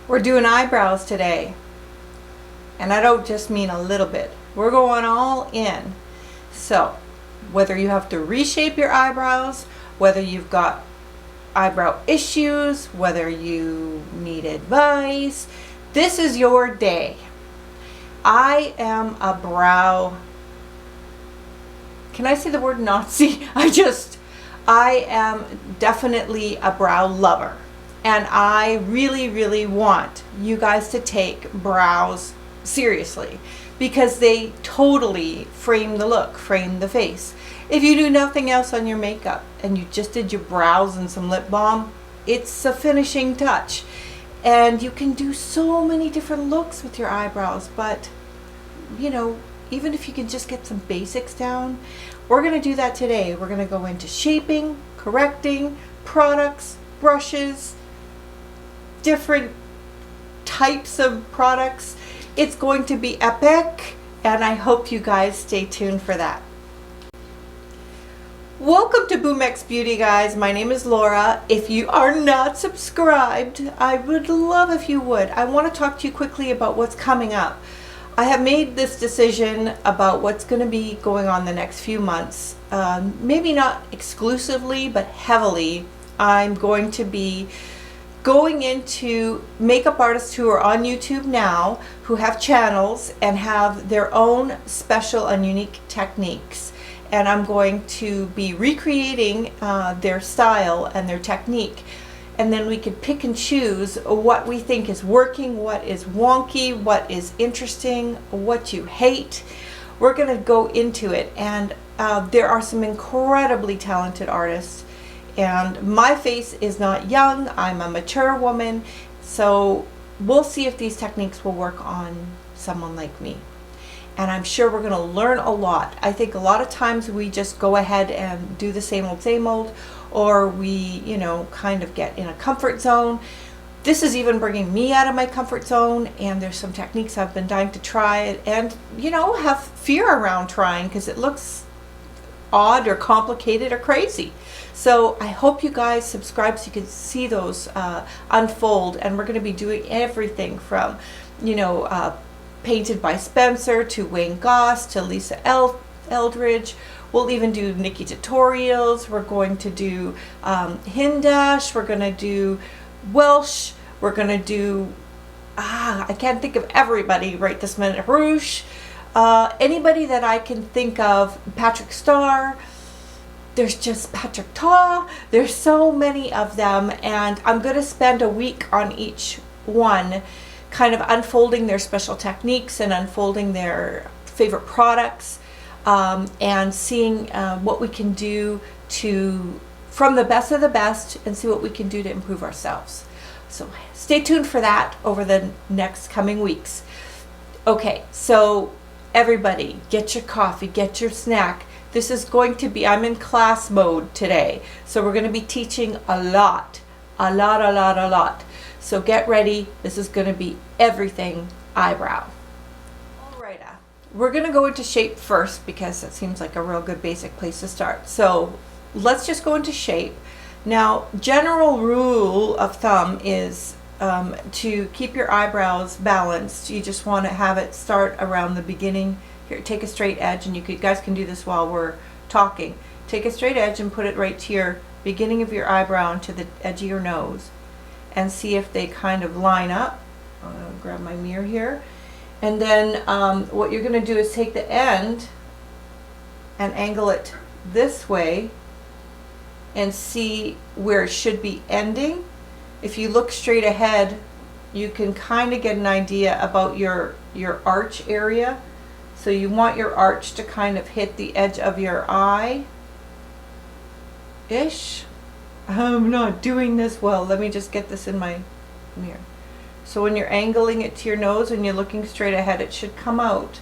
We're doing eyebrows today. And I don't just mean a little bit. We're going all in. So, whether you have to reshape your eyebrows, whether you've got eyebrow issues, whether you need advice, this is your day. I am a brow, can I say the word Nazi? I am definitely a brow lover. And I really want you guys to take brows seriously, because they totally frame the look, frame the face. If you do nothing else on your makeup and you just did your brows and some lip balm, it's a finishing touch. And you can do so many different looks with your eyebrows, but you know, even if you can just get some basics down, we're going to do that today. We're going to go into shaping, correcting, products, brushes, different types of products. It's going to be epic, and I hope you guys stay tuned for that. Welcome to Boomx Beauty, guys. My name is Laura. If you are not subscribed, I would love if you would. I want to talk to you quickly about what's coming up. I have made this decision about what's going to be going on the next few months. Maybe not exclusively, but heavily. I'm going to be going into makeup artists who are on YouTube now, who have channels and have their own special and unique techniques. And I'm going to be recreating their style and their technique. And then we could pick and choose what we think is working, what is wonky, what is interesting, what you hate. We're going to go into it. And there are some incredibly talented artists. And my face is not young. I'm a mature woman. So we'll see if these techniques will work on someone like me. And I'm sure we're going to learn a lot. I think a lot of times we just go ahead and do the same old, or we, you know, kind of get in a comfort zone. This is even bringing me out of my comfort zone, and there's some techniques I've been dying to try and, you know, have fear around trying because it looks odd or complicated or crazy. So I hope you guys subscribe so you can see those unfold. And we're going to be doing everything from, you know, Painted by Spencer to Wayne Goss to Lisa Eldridge. We'll even do Nikki tutorials. We're going to do Hindash. We're going to do Welsh. We're going to do, I can't think of everybody right this minute. Roosh. Anybody that I can think of. Patrick Starr. There's just Patrick Taw. There's so many of them. And I'm going to spend a week on each one, kind of unfolding their special techniques and unfolding their favorite products, and seeing what we can do from the best of the best, and see what we can do to improve ourselves. So stay tuned for that over the next coming weeks. Okay, so everybody get your coffee, get your snack. This is going to be, I'm in class mode today, so we're going to be teaching a lot. So get ready. This is going to be everything eyebrow. Alright, we're going to go into shape first because that seems like a real good basic place to start. So let's just go into shape. Now, general rule of thumb is to keep your eyebrows balanced. You just want to have it start around the beginning. Here, take a straight edge, and you guys can do this while we're talking. Take a straight edge and put it right to your beginning of your eyebrow and to the edge of your nose, and see if they kind of line up. I'm going to grab my mirror here. And then what you're going to do is take the end and angle it this way and see where it should be ending. If you look straight ahead, you can kind of get an idea about your arch area. So you want your arch to kind of hit the edge of your eye-ish. I'm not doing this well. Let me just get this in my mirror. So when you're angling it to your nose and you're looking straight ahead, it should come out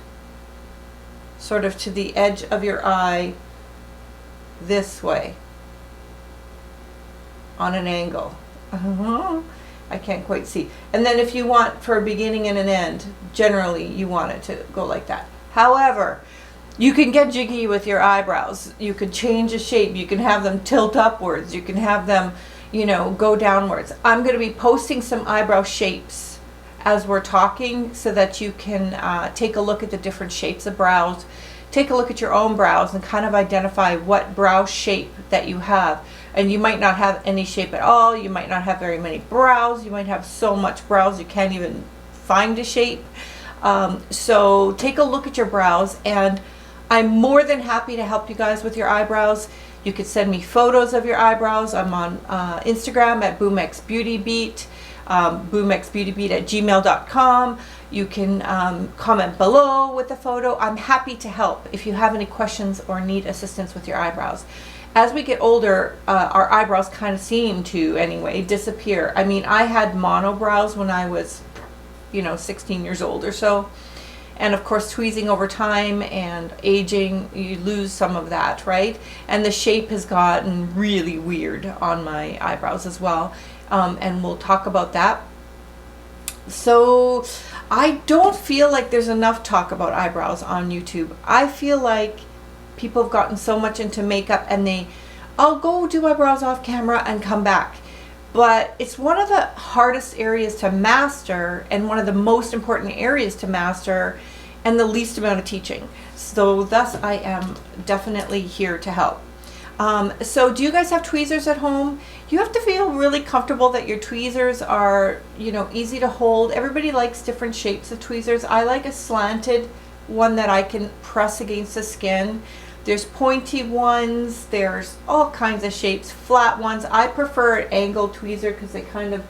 sort of to the edge of your eye this way on an angle. I can't quite see. And then if you want for a beginning and an end, generally you want it to go like that. However, you can get jiggy with your eyebrows. You could change the shape. You can have them tilt upwards. You can have them, you know, go downwards. I'm going to be posting some eyebrow shapes as we're talking so that you can take a look at the different shapes of brows, take a look at your own brows and kind of identify what brow shape that you have. And you might not have any shape at all, you might not have very many brows, you might have so much brows you can't even find a shape. So take a look at your brows, and I'm more than happy to help you guys with your eyebrows. You could send me photos of your eyebrows. I'm on Instagram at boomxbeautybeat, boomxbeautybeat@gmail.com. You can comment below with a photo. I'm happy to help if you have any questions or need assistance with your eyebrows. As we get older, our eyebrows kind of seem to, anyway, disappear. I mean, I had monobrows when I was, 16 years old or so. And of course, tweezing over time and aging, you lose some of that, right? And the shape has gotten really weird on my eyebrows as well. And we'll talk about that. So I don't feel like there's enough talk about eyebrows on YouTube. I feel like people have gotten so much into makeup and I'll go do my brows off camera and come back. But it's one of the hardest areas to master and one of the most important areas to master and the least amount of teaching. So thus I am definitely here to help. So do you guys have tweezers at home? You have to feel really comfortable that your tweezers are, easy to hold. Everybody likes different shapes of tweezers. I like a slanted one that I can press against the skin. There's pointy ones, there's all kinds of shapes, flat ones. I prefer an angled tweezer because they kind of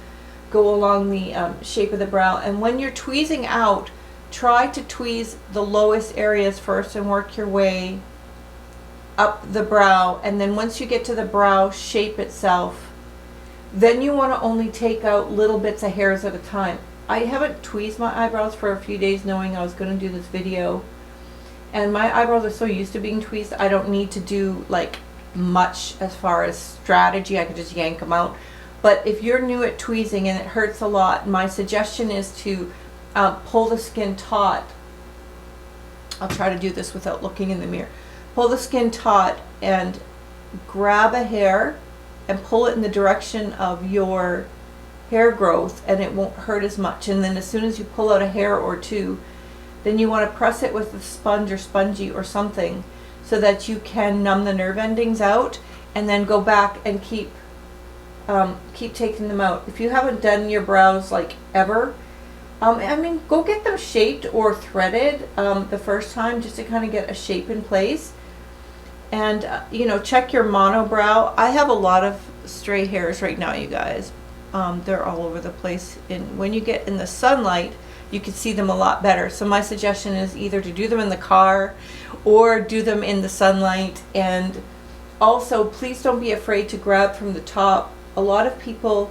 go along the shape of the brow. And when you're tweezing out, try to tweeze the lowest areas first and work your way up the brow. And then once you get to the brow shape itself, then you want to only take out little bits of hairs at a time. I haven't tweezed my eyebrows for a few days knowing I was going to do this video. And my eyebrows are so used to being tweezed, I don't need to do like much as far as strategy. I can just yank them out. But if you're new at tweezing and it hurts a lot, my suggestion is to pull the skin taut. I'll try to do this without looking in the mirror. Pull the skin taut and grab a hair and pull it in the direction of your hair growth, and it won't hurt as much. And then as soon as you pull out a hair or two, then you want to press it with a sponge or spongy or something so that you can numb the nerve endings out, and then go back and keep taking them out. If you haven't done your brows like ever, go get them shaped or threaded the first time just to kind of get a shape in place. And check your monobrow. I have a lot of stray hairs right now, you guys. They're all over the place. And when you get in the sunlight, you can see them a lot better. So my suggestion is either to do them in the car or do them in the sunlight. And also, please don't be afraid to grab from the top. A lot of people,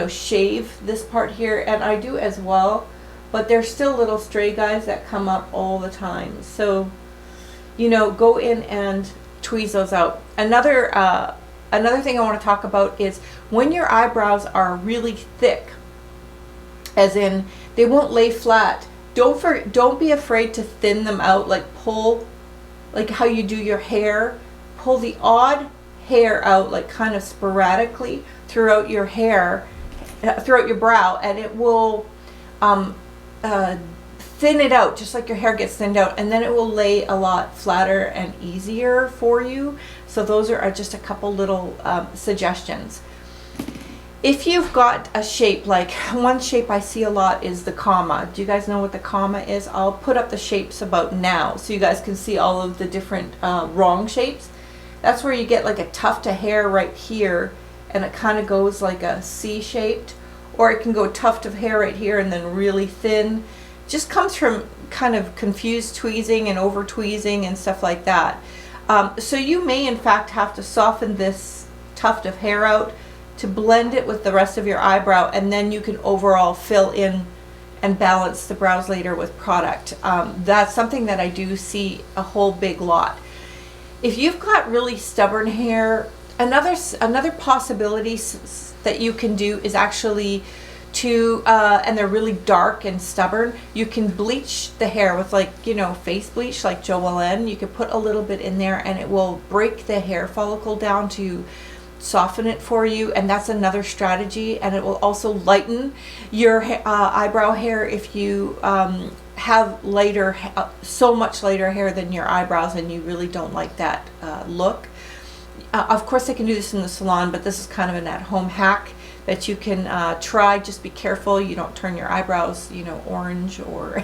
shave this part here, and I do as well, but there's still little stray guys that come up all the time. So, go in and tweeze those out. Another thing I want to talk about is when your eyebrows are really thick, as in they won't lay flat, don't be afraid to thin them out, like pull, like how you do your hair, pull the odd hair out like kind of sporadically throughout your hair, throughout your brow, and it will thin it out just like your hair gets thinned out, and then it will lay a lot flatter and easier for you. So those are just a couple little suggestions. If you've got a shape, like one shape I see a lot is the comma. Do you guys know what the comma is? I'll put up the shapes about now so you guys can see all of the different wrong shapes. That's where you get like a tuft of hair right here, and it kind of goes like a C-shaped, or it can go tuft of hair right here and then really thin. Just comes from kind of confused tweezing and over tweezing and stuff like that. So you may in fact have to soften this tuft of hair out to blend it with the rest of your eyebrow, and then you can overall fill in and balance the brows later with product. That's something that I do see a whole big lot. If you've got really stubborn hair, another possibility that you can do is actually and they're really dark and stubborn, you can bleach the hair with face bleach like Joellen. You can put a little bit in there and it will break the hair follicle down to soften it for you, and that's another strategy. And it will also lighten your eyebrow hair if you have lighter, so much lighter hair than your eyebrows, and you really don't like that look. Of course, I can do this in the salon, but this is kind of an at-home hack that you can try. Just be careful you don't turn your eyebrows, you know, orange, or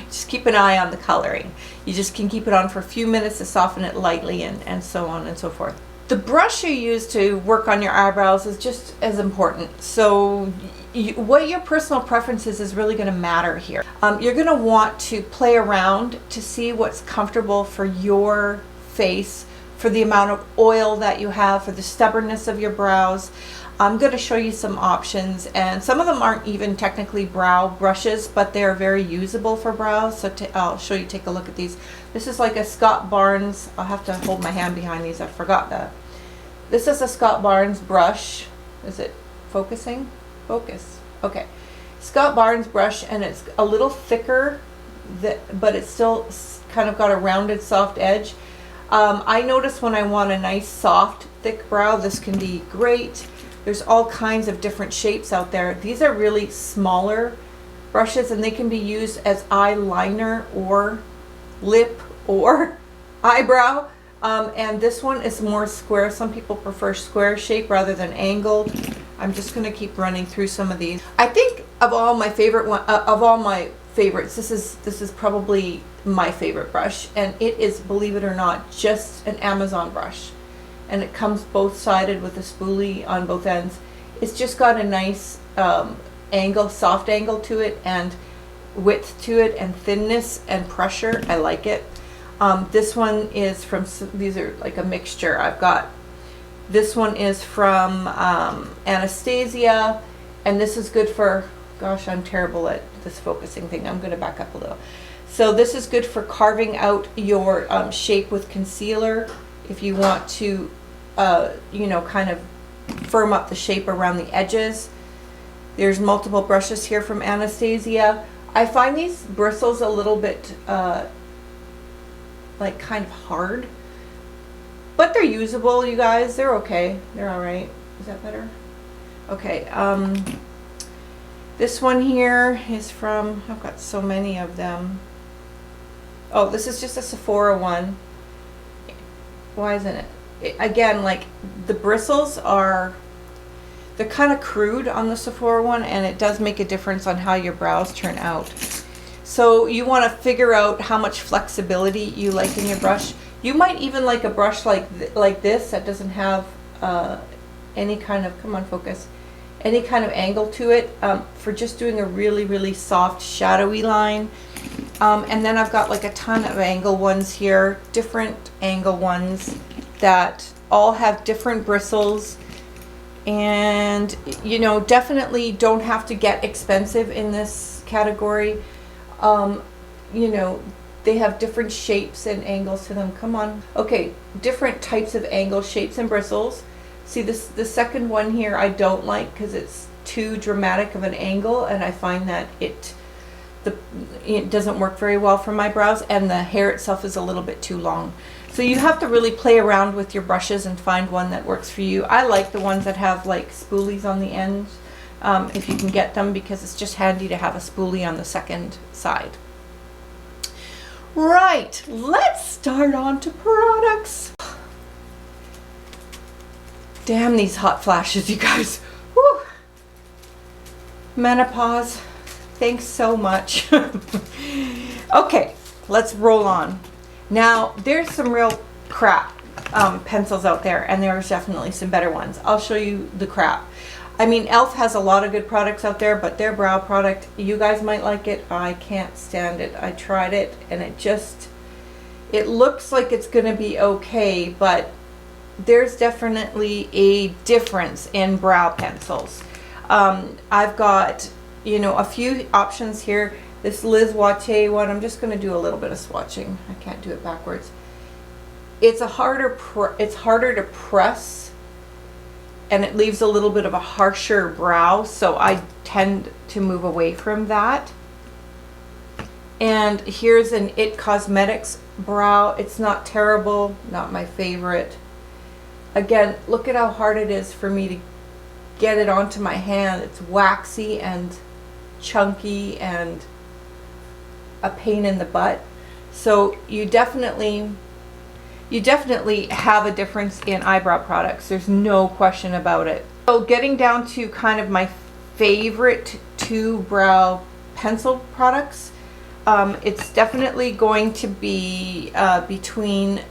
just keep an eye on the coloring. You just can keep it on for a few minutes to soften it lightly, and so on and so forth. The brush you use to work on your eyebrows is just as important. So what your personal preference is really going to matter here. You're going to want to play around to see what's comfortable for your face, for the amount of oil that you have, for the stubbornness of your brows. I'm going to show you some options, and some of them aren't even technically brow brushes, but they're very usable for brows. So I'll show you, take a look at these. This is like a Scott Barnes. I'll have to hold my hand behind these. I forgot that. This is a Scott Barnes brush. Is it focusing? Focus. Okay. Scott Barnes brush, and it's a little thicker, but it's still kind of got a rounded, soft edge. I notice when I want a nice, soft, thick brow, this can be great. There's all kinds of different shapes out there. These are really smaller brushes, and they can be used as eyeliner or lip or eyebrow. And this one is more square. Some people prefer square shape rather than angled. I'm just going to keep running through some of these. I think of all my favorite of all my favorites, this is probably my favorite brush, and it is, believe it or not, just an Amazon brush. And it comes both sided with a spoolie on both ends. It's just got a nice angle, soft angle to it, and width to it, and thinness and pressure. I like it. This one is from, these are like a mixture. I've got, this one is from Anastasia, and this is good for, gosh, I'm terrible at this focusing thing. I'm going to back up a little. So this is good for carving out your shape with concealer. If you want to, you know, kind of firm up the shape around the edges. There's multiple brushes here from Anastasia. I find these bristles a little bit like kind of hard, but they're usable, you guys. They're okay. They're all right. Is that better? Okay. This one here is from, I've got so many of them. Oh, this is just a Sephora one. Why isn't it? Again, like, the bristles are, they're kind of crude on the Sephora one, and it does make a difference on how your brows turn out. So you want to figure out how much flexibility you like in your brush. You might even like a brush like this that doesn't have any kind of, come on, focus, any kind of angle to it, for just doing a really, really soft shadowy line. And then I've got like a ton of angle ones here, different angle ones that all have different bristles. And, you know, definitely don't have to get expensive in this category. You know, they have different shapes and angles to them. Come on. Okay, different types of angle, shapes, and bristles. See, the second one here I don't like because it's too dramatic of an angle, and I find that it doesn't work very well for my brows, and the hair itself is a little bit too long. So you have to really play around with your brushes and find one that works for you. I like the ones that have like spoolies on the ends, if you can get them, because it's just handy to have a spoolie on the second side. Right, let's start on to products. Damn these hot flashes, you guys. Woo. Menopause. Thanks so much. Okay, let's roll on. Now, there's some real crap pencils out there, and there's definitely some better ones. I'll show you the crap. I mean, e.l.f. has a lot of good products out there, but their brow product, you guys might like it. I can't stand it. I tried it, and it looks like it's going to be okay, but there's definitely a difference in brow pencils. I've got, you know, a few options here. This Liz Wattier one, I'm just going to do a little bit of swatching. I can't do it backwards. It's harder to press, and it leaves a little bit of a harsher brow, so I tend to move away from that. And here's an It Cosmetics brow. It's not terrible, not my favorite. Again, look at how hard it is for me to get it onto my hand. It's waxy and chunky and a pain in the butt. So you definitely have a difference in eyebrow products. There's no question about it. So getting down to kind of my favorite two brow pencil products, it's definitely going to be between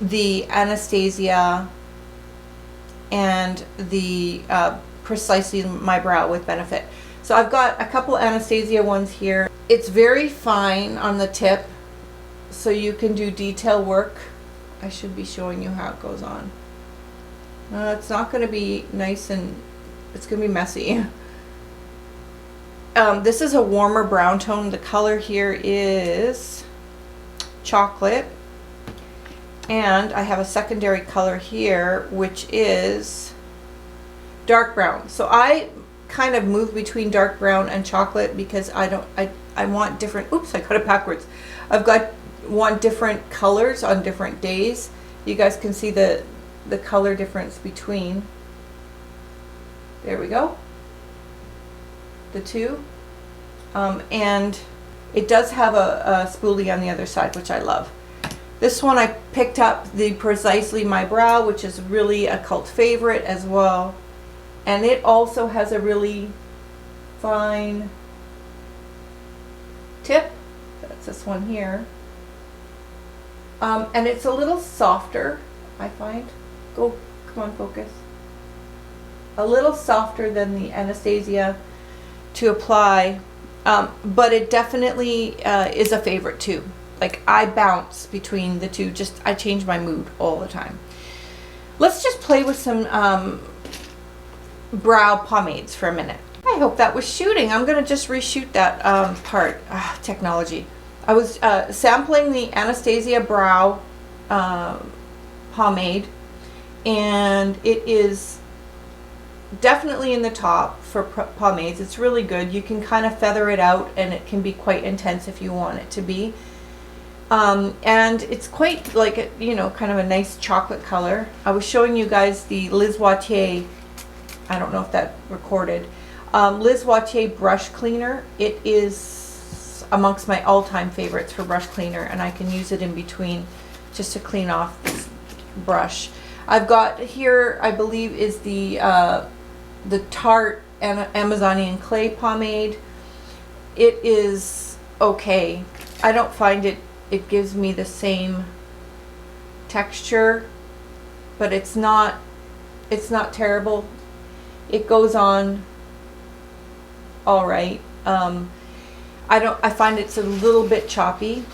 the Anastasia and the Precisely My Brow with Benefit. So I've got a couple Anastasia ones here. It's very fine on the tip, so you can do detail work. I should be showing you how it goes on. It's not going to be nice, and it's going to be messy. This is a warmer brown tone. The color here is chocolate. And I have a secondary color here, which is dark brown. So I kind of move between dark brown and chocolate because I want different, oops, I got it backwards. Want different colors on different days. You guys can see the color difference between, there we go, the two. And it does have a spoolie on the other side, which I love. This one I picked up the Precisely My Brow, which is really a cult favorite as well. And it also has a really fine tip. That's this one here. And it's a little softer, I find. Come on, focus. A little softer than the Anastasia to apply, but it definitely is a favorite too. Like, I bounce between the two. I change my mood all the time. Let's just play with some brow pomades for a minute. I hope that was shooting. I'm going to just reshoot that part. Technology. I was sampling the Anastasia brow pomade, and it is definitely in the top for pomades. It's really good. You can kind of feather it out, and it can be quite intense if you want it to be. And it's quite like a, kind of a nice chocolate color. I was showing you guys the Liz Wattier, I don't know if that recorded, Liz Wattier brush cleaner. It is amongst my all-time favorites for brush cleaner, and I can use it in between just to clean off this brush. I've got here, I believe, is the Tarte Amazonian clay pomade. It is okay. I don't find it gives me the same texture, but it's not terrible. It goes on all right. I find it's a little bit choppy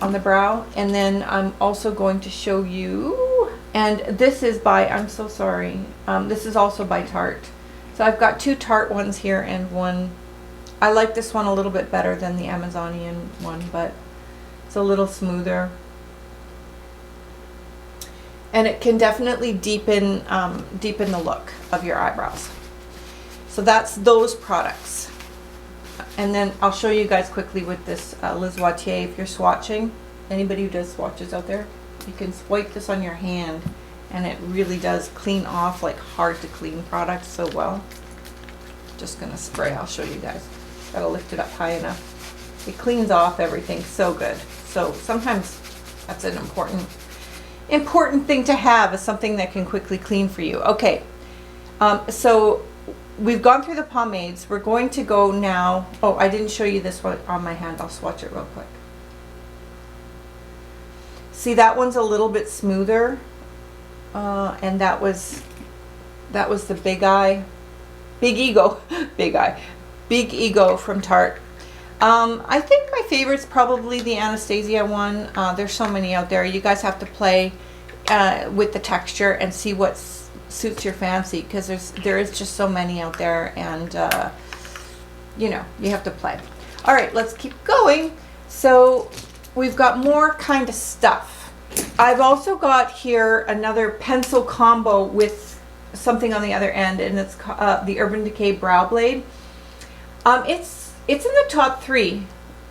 on the brow. And then I'm also going to show you, and this is by, I'm so sorry, this is also by Tarte. So I've got two Tarte ones here and one, I like this one a little bit better than the Amazonian one, but it's a little smoother. And it can definitely deepen the look of your eyebrows. So that's those products. And then I'll show you guys quickly with this Liz Wattier. If you're swatching, anybody who does swatches out there, you can swipe this on your hand, and it really does clean off like hard to clean products so well. Just gonna spray, I'll show you guys. Gotta lift it up high enough. It cleans off everything so good. So sometimes that's an important thing to have, is something that can quickly clean for you. Okay, so we've gone through the pomades. We're going to go now. Oh, I didn't show you this one on my hand. I'll swatch it real quick. See, that one's a little bit smoother, and that was the Big Ego from Tarte. I think my favorite's probably the Anastasia one. There's so many out there. You guys have to play with the texture and see what suits your fancy, because there is just so many out there, and you have to play. All right, let's keep going. So we've got more kind of stuff. I've also got here another pencil combo with something on the other end, and it's the Urban Decay Brow Blade. It's in the top 3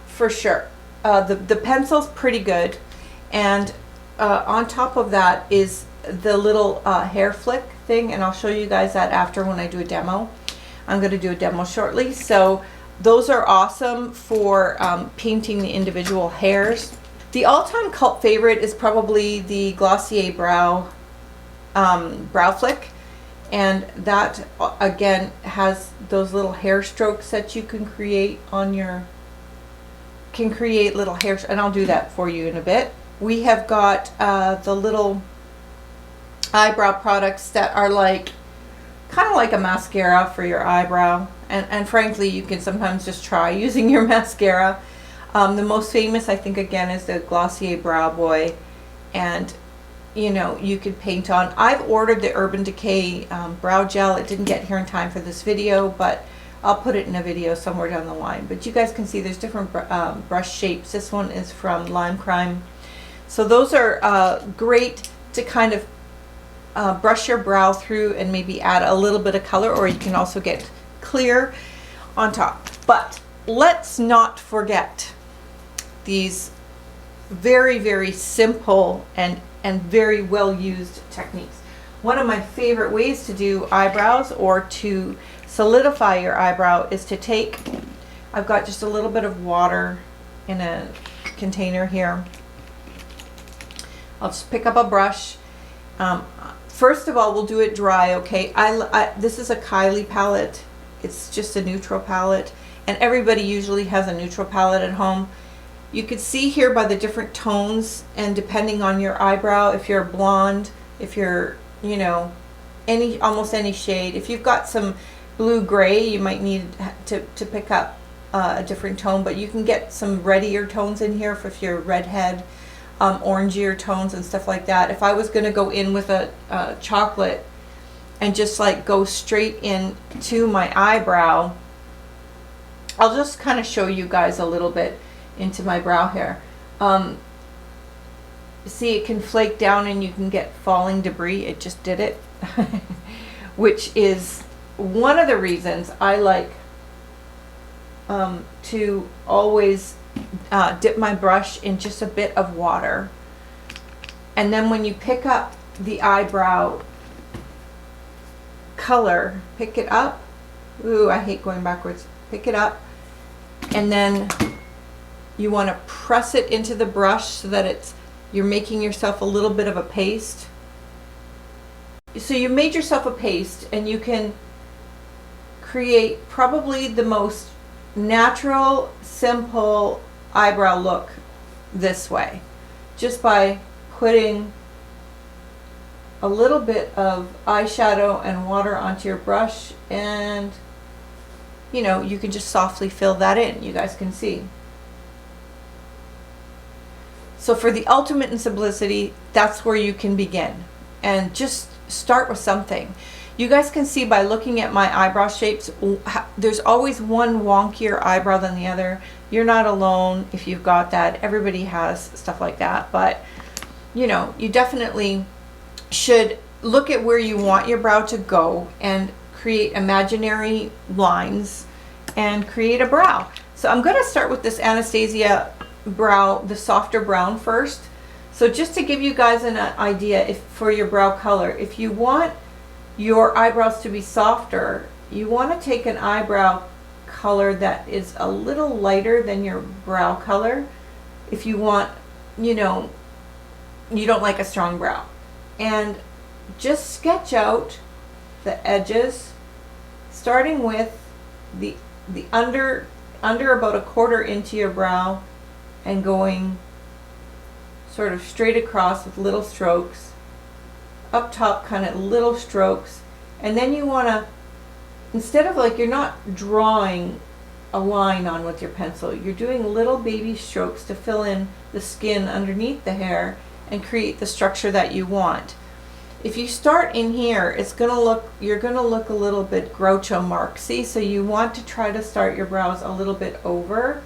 for sure. The pencil's pretty good, and on top of that is the little hair flick thing, and I'll show you guys that after when I do a demo. I'm going to do a demo shortly. So those are awesome for painting the individual hairs. The all-time cult favorite is probably the Glossier Brow Flick, and that again has those little hair strokes that you can create on your, can create little hairs, and I'll do that for you in a bit. We have got the little eyebrow products that are like kind of like a mascara for your eyebrow, and frankly you can sometimes just try using your mascara. The most famous, I think, again, is the Glossier Brow Boy, and you know, you could paint on. I've ordered the Urban Decay brow gel. It didn't get here in time for this video, but I'll put it in a video somewhere down the line. But you guys can see there's different brush shapes. This one is from Lime Crime. So those are great to kind of brush your brow through and maybe add a little bit of color, or you can also get clear on top. But let's not forget these very, very simple and very well used techniques. One of my favorite ways to do eyebrows or to solidify your eyebrow is to take, I've got just a little bit of water in a container here. I'll just pick up a brush. First of all, we'll do it dry, okay? This is a Kylie palette. It's just a neutral palette, and everybody usually has a neutral palette at home. You could see here by the different tones, and depending on your eyebrow, if you're blonde, if you're, you know, almost any shade. If you've got some blue gray, you might need to pick up a different tone, but you can get some reddier tones in here if you're redhead, orangier tones and stuff like that. If I was going to go in with a chocolate and just like go straight in to my eyebrow, I'll just kind of show you guys a little bit into my brow hair. See, it can flake down and you can get falling debris. It just did it. Which is one of the reasons I like to always dip my brush in just a bit of water, and then when you pick up the eyebrow color, pick it up. Ooh, I hate going backwards. Pick it up, and then you want to press it into the brush so that you're making yourself a little bit of a paste. So you made yourself a paste, and you can create probably the most natural, simple eyebrow look this way, just by putting a little bit of eyeshadow and water onto your brush, and you know, you can just softly fill that in. You guys can see. So for the ultimate in simplicity, that's where you can begin, and just start with something. You guys can see by looking at my eyebrow shapes, there's always one wonkier eyebrow than the other. You're not alone if you've got that. Everybody has stuff like that, but you know, you definitely should look at where you want your brow to go and create imaginary lines and create a brow. So I'm going to start with this Anastasia brow, the softer brown first. So just to give you guys an idea, for your brow color, if you want your eyebrows to be softer, you want to take an eyebrow color that is a little lighter than your brow color. If you want, you know, you don't like a strong brow, and just sketch out the edges, starting with the under about a quarter into your brow, and going sort of straight across with little strokes. Up top, kind of little strokes, and then you want to, instead of like, you're not drawing a line on with your pencil, you're doing little baby strokes to fill in the skin underneath the hair and create the structure that you want. If you start in here, it's gonna look, you're gonna look a little bit Groucho Marx. See, so you want to try to start your brows a little bit over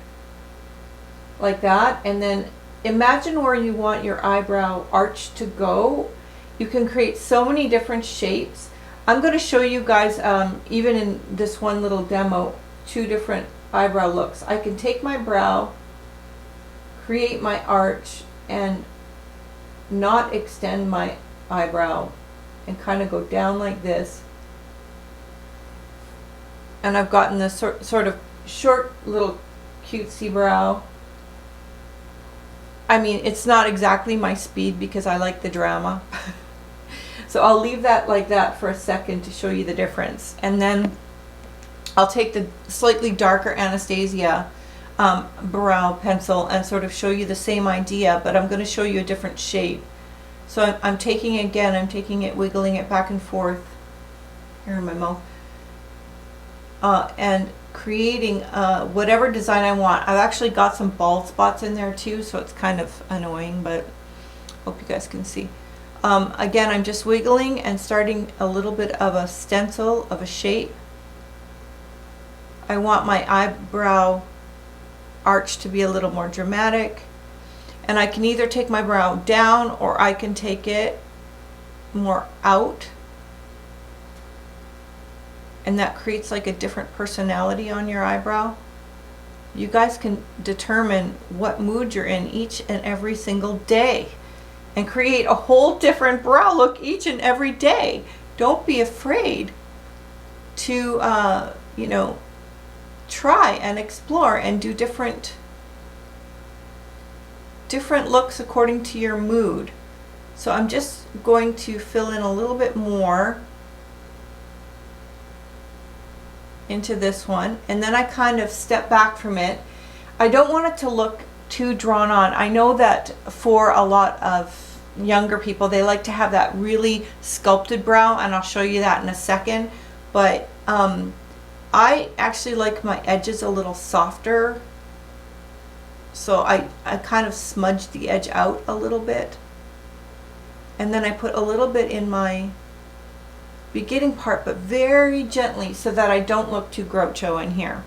like that, and then imagine where you want your eyebrow arch to go. You can create so many different shapes. I'm going to show you guys, even in this one little demo, 2 different eyebrow looks. I can take my brow, create my arch, and not extend my eyebrow and kind of go down like this. And I've gotten this sort of short little cutesy brow. I mean, it's not exactly my speed because I like the drama. So I'll leave that like that for a second to show you the difference. And then I'll take the slightly darker Anastasia brow pencil and sort of show you the same idea, but I'm going to show you a different shape. So I'm taking it again, I'm taking it, wiggling it back and forth here in my mouth, and creating whatever design I want. I've actually got some bald spots in there too, so it's kind of annoying, but hope you guys can see. Again, I'm just wiggling and starting a little bit of a stencil of a shape. I want my eyebrow arch to be a little more dramatic, and I can either take my brow down or I can take it more out, and that creates like a different personality on your eyebrow. You guys can determine what mood you're in each and every single day and create a whole different brow look each and every day. Don't be afraid to you know, try and explore and do different looks according to your mood. So I'm just going to fill in a little bit more into this one, and then I kind of step back from it. I don't want it to look too drawn on. I know that for a lot of younger people, they like to have that really sculpted brow, and I'll show you that in a second, but I actually like my edges a little softer, so I kind of smudge the edge out a little bit, and then I put a little bit in my beginning part, but very gently so that I don't look too Groucho in here,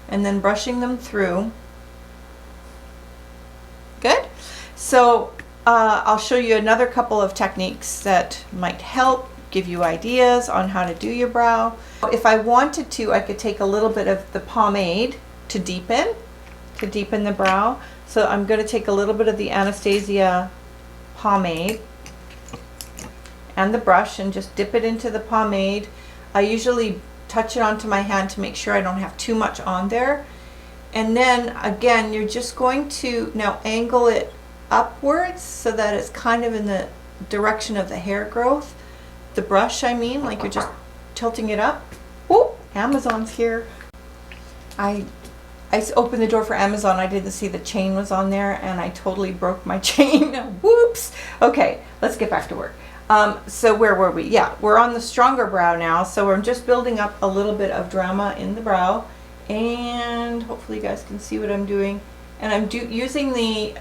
and then brushing them through. Good. So I'll show you another couple of techniques that might help give you ideas on how to do your brow. If I wanted to, I could take a little bit of the pomade to deepen the brow. So I'm going to take a little bit of the Anastasia pomade and the brush and just dip it into the pomade. I usually touch it onto my hand to make sure I don't have too much on there. And then again, you're just going to now angle it upwards so that it's kind of in the direction of the hair growth. The brush, I mean, like you're just tilting it up. Oh, Amazon's here. I opened the door for Amazon. I didn't see the chain was on there, and I totally broke my chain. Whoops. Okay, let's get back to work. So where were we? Yeah, we're on the stronger brow now. So we're just building up a little bit of drama in the brow, and hopefully you guys can see what I'm doing. And I'm using the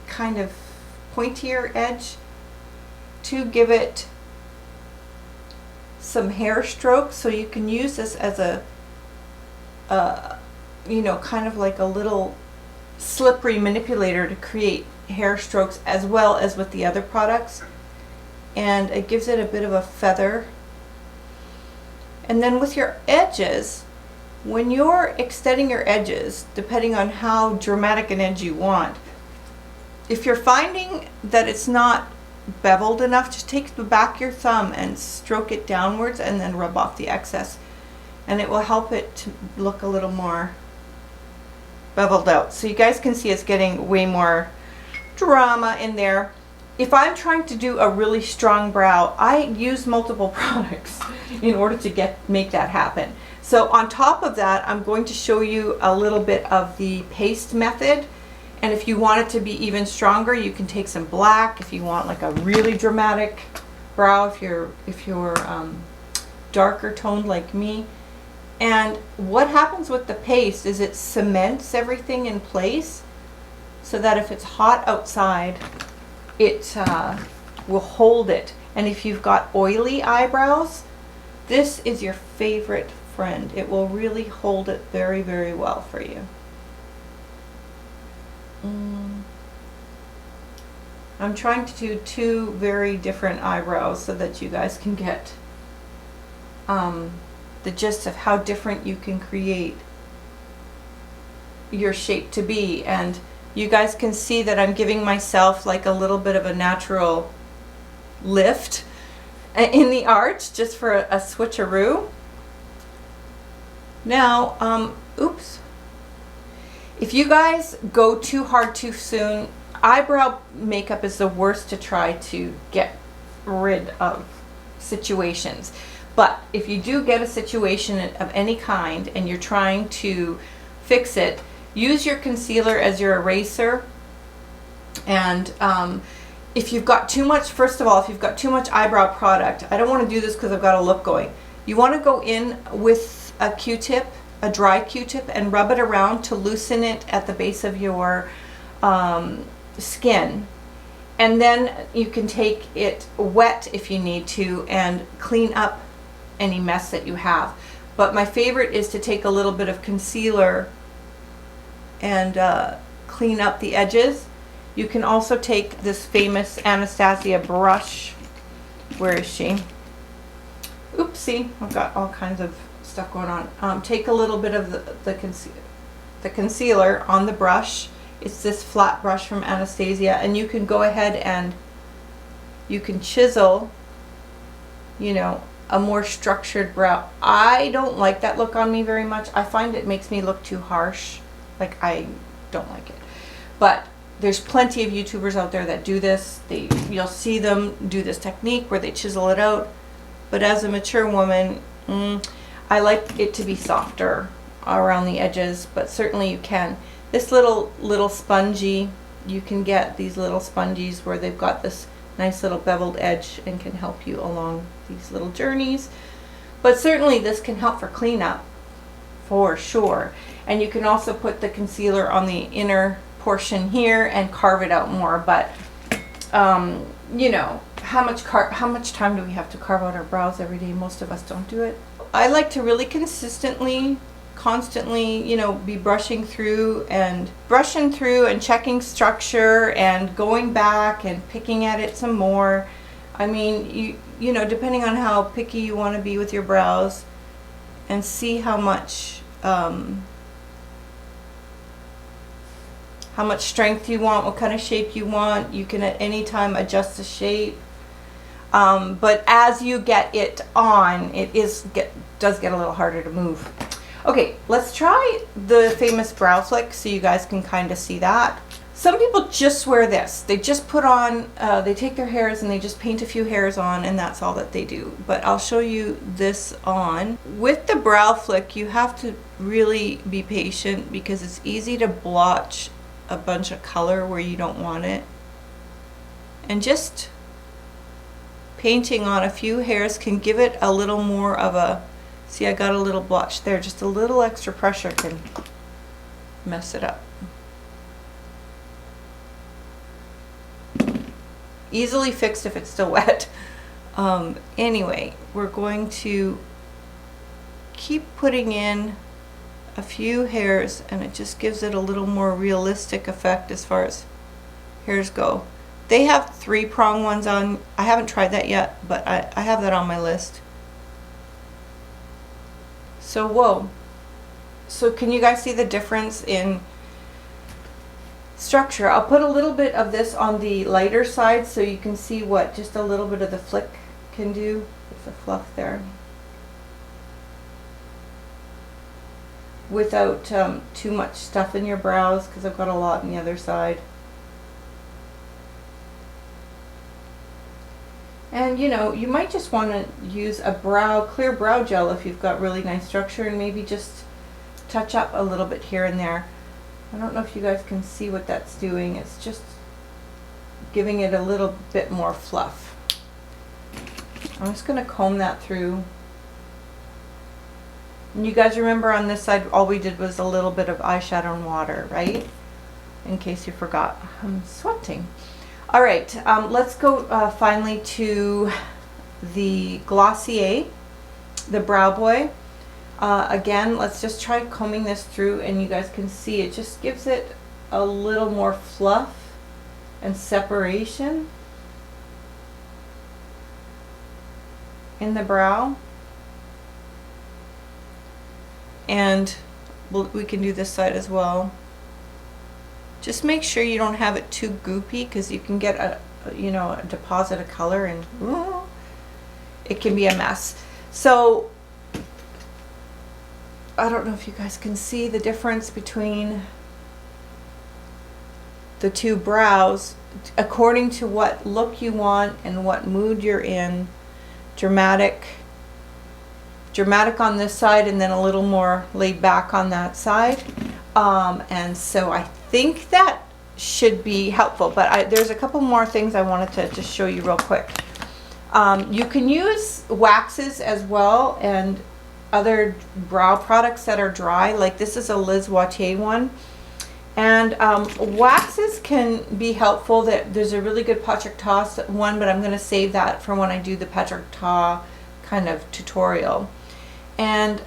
kind of pointier edge to give it some hair strokes. So you can use this as a you know, kind of like a little slippery manipulator to create hair strokes as well as with the other products, and it gives it a bit of a feather. And then with your edges, when you're extending your edges, depending on how dramatic an edge you want, if you're finding that it's not beveled enough, just take the back of your thumb and stroke it downwards and then rub off the excess, and it will help it to look a little more beveled out. So you guys can see it's getting way more drama in there. If I'm trying to do a really strong brow, I use multiple products in order to make that happen. So on top of that, I'm going to show you a little bit of the paste method. And if you want it to be even stronger, you can take some black. If you want like a really dramatic brow, if you're darker toned like me. And what happens with the paste is it cements everything in place so that if it's hot outside, it will hold it. And if you've got oily eyebrows, this is your favorite friend. It will really hold it very, very well for you. I'm trying to do two very different eyebrows so that you guys can get the gist of how different you can create your shape to be. And you guys can see that I'm giving myself like a little bit of a natural lift in the arch just for a switcheroo. Now, oops. If you guys go too hard too soon, eyebrow makeup is the worst to try to get rid of situations. But if you do get a situation of any kind and you're trying to fix it, use your concealer as your eraser. And if you've got too much, first of all, if you've got too much eyebrow product, I don't want to do this because I've got a look going. You want to go in with a Q-tip, a dry Q-tip, and rub it around to loosen it at the base of your skin. And then you can take it wet if you need to and clean up any mess that you have. But my favorite is to take a little bit of concealer and clean up the edges. You can also take this famous Anastasia brush. Where is she? Oopsie, I've got all kinds of stuff going on. Take a little bit of the concealer on the brush. It's this flat brush from Anastasia, and you can go ahead and you can chisel, you know, a more structured brow. I don't like that look on me very much. I find it makes me look too harsh. Like, I don't like it. But there's plenty of YouTubers out there that do this. You'll see them do this technique where they chisel it out. But as a mature woman, I like it to be softer around the edges, but certainly you can. This little spongy, you can get these little spongies where they've got this nice little beveled edge and can help you along these little journeys. But certainly this can help for cleanup, for sure. And you can also put the concealer on the inner portion here and carve it out more. But you know, how much time do we have to carve out our brows every day? Most of us don't do it. I like to really constantly, you know, be brushing through and checking structure and going back and picking at it some more. I mean, you know, depending on how picky you want to be with your brows, and see how much strength you want, what kind of shape you want. You can at any time adjust the shape. But as you get it on, it does get a little harder to move. Okay, let's try the famous brow flick so you guys can kind of see that. Some people just wear this. They just put on, they take their hairs and they just paint a few hairs on, and that's all that they do. But I'll show you this on. With the brow flick, you have to really be patient because it's easy to blotch a bunch of color where you don't want it. And just painting on a few hairs can give it a little more of a, see, I got a little blotch there. Just a little extra pressure can mess it up. Easily fixed if it's still wet. Anyway, we're going to keep putting in a few hairs, and it just gives it a little more realistic effect as far as hairs go. They have 3-prong ones on. I haven't tried that yet, but I have that on my list. So whoa. So can you guys see the difference in structure? I'll put a little bit of this on the lighter side so you can see what just a little bit of the flick can do. There's a fluff there. Without too much stuff in your brows, because I've got a lot on the other side. And you know, you might just want to use a clear brow gel if you've got really nice structure, and maybe just touch up a little bit here and there. I don't know if you guys can see what that's doing. It's just giving it a little bit more fluff. I'm just going to comb that through. And you guys remember on this side, all we did was a little bit of eyeshadow and water, right? In case you forgot. I'm sweating. All right, let's go finally to the Glossier, the Brow Boy. Again, let's just try combing this through, and you guys can see it just gives it a little more fluff and separation in the brow. And we can do this side as well. Just make sure you don't have it too goopy, because you can get you know, a deposit of color, and it can be a mess. So I don't know if you guys can see the difference between the two brows according to what look you want and what mood you're in. Dramatic on this side, and then a little more laid back on that side. And so I think that should be helpful, but there's a couple more things I wanted to just show you real quick. You can use waxes as well, and other brow products that are dry, like this is a Liz Wautier one. And waxes can be helpful. There's a really good Patrick Ta one, but I'm going to save that for when I do the Patrick Ta kind of tutorial. And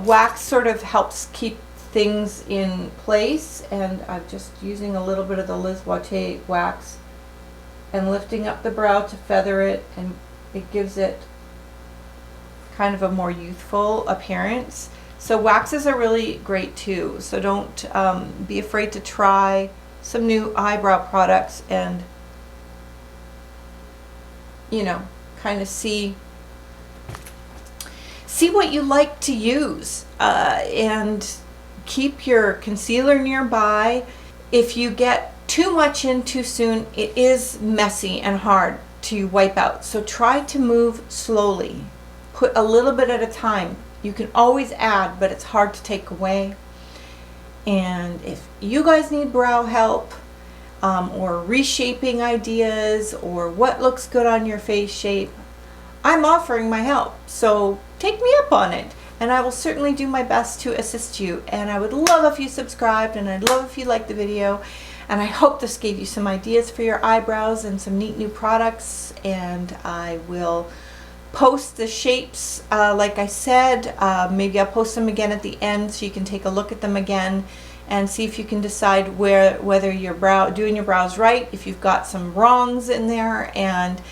wax sort of helps keep things in place, and I'm just using a little bit of the Liz Wautier wax and lifting up the brow to feather it, and it gives it kind of a more youthful appearance. So waxes are really great too, so don't be afraid to try some new eyebrow products and, you know, kind of see what you like to use, and keep your concealer nearby. If you get too much in too soon, it is messy and hard to wipe out. So try to move slowly. Put a little bit at a time. You can always add, but it's hard to take away. And if you guys need brow help, or reshaping ideas, or what looks good on your face shape, I'm offering my help. So take me up on it, and I will certainly do my best to assist you. And I would love if you subscribed, and I'd love if you liked the video. And I hope this gave you some ideas for your eyebrows and some neat new products. And I will post the shapes, like I said. Maybe I'll post them again at the end so you can take a look at them again and see if you can decide whether you're doing your brows right, if you've got some wrongs in there, and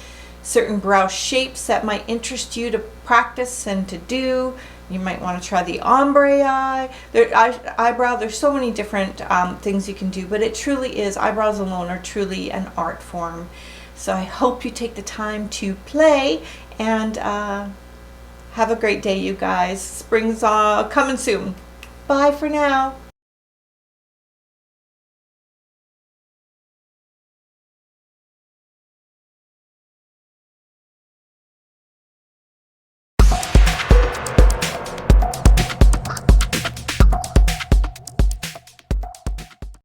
certain brow shapes that might interest you to practice and to do. You might want to try the ombre eyebrow. There's so many different things you can do, but it truly is, eyebrows alone are truly an art form. So I hope you take the time to play, and have a great day, you guys. Spring's coming soon. Bye for now.